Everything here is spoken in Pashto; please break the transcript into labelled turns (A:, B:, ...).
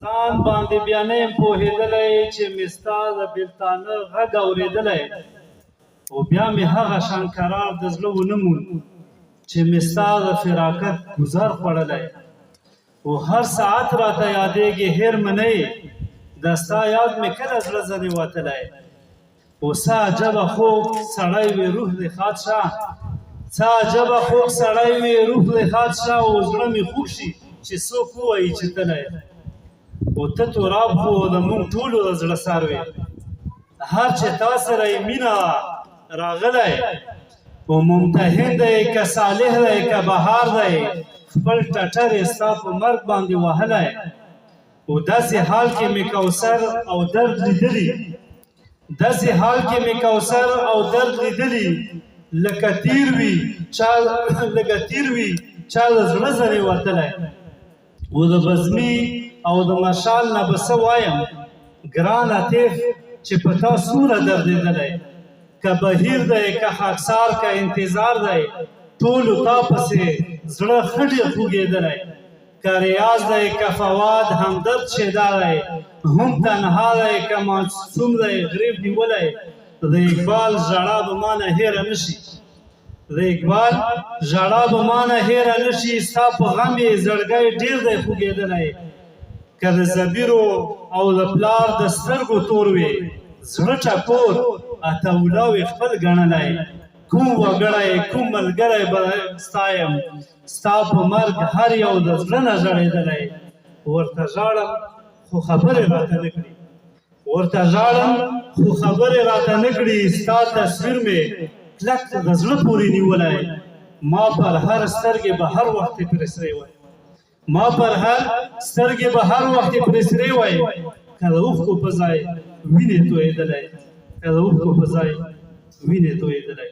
A: ځان باندې بیا نه یم پوهېدلی چې مې ستا د بېلتانه غږ اورېدلی او بیا مې هغه شان قرار د زړه ونه موند چې مې ستا د فراقت ګذر خوړلی او هر ساعت راته یادېږي هېر مې نه یې د ستا یاد مې کله زړه ځنې وتلی او څه عجبه خوږ سړی وي روح دې ښاد شه څه عجبه خوږ سړی وي روح دې ښاد شه او زړه مې خوږ شي چې څوک ووایي چې تلی او ته توراب خو د مونږ ټولو د زړه سر وې هر چې تا سره یې مینه راغلی او ممتحن دی که صالح دی که بهار دی خپل ټټر یې ستا په مرګ باندې وهلی او داسې حال کې مې کوثر او درد لیدلی داسې حال کې مې کوثر او درد لیدلی لکه تیر وي چا د زړه ځنې وتلی او د بزمي او د مشال نه به څه وایم ګران عطیف چې په تا څومره دردېدلی که بهیر دی که خاکسار که انتظار دی ټولو تا پسې زړه ښه ډېر خوږېدلی که ریاض دی که فواد همدرد شیدا دی هم تنها دی که معصوم دی غریب نیولی د اقبال ژړا به مانه هېره نه شي د اقبال ژړا به مانه هېره نه شي ستا په غم یې زړګی ډېر دی خوږېدلی که د زبیرو او د پلار د سترګو تور وي زړه ټکور اتولا وي خپل ګڼلی کوم وګړی کوم ملګری به ستایم ستا په مرګ هر یو د زړه نه ژړېدلی ورته ژاړم خو خبرې راته نه کړي ورته ژاړم خو خبرې راته نه کړي ستا تصویر مې کلک د زړه پورې نیولی ما پر هر سترګې به هر وخت پرې سرې وای ما پر هر سترګې به هر وخت پرې سرې وای که د اوښکو په ځای وینې تویېدلی که د اوښکو په ځای وینې تویېدلی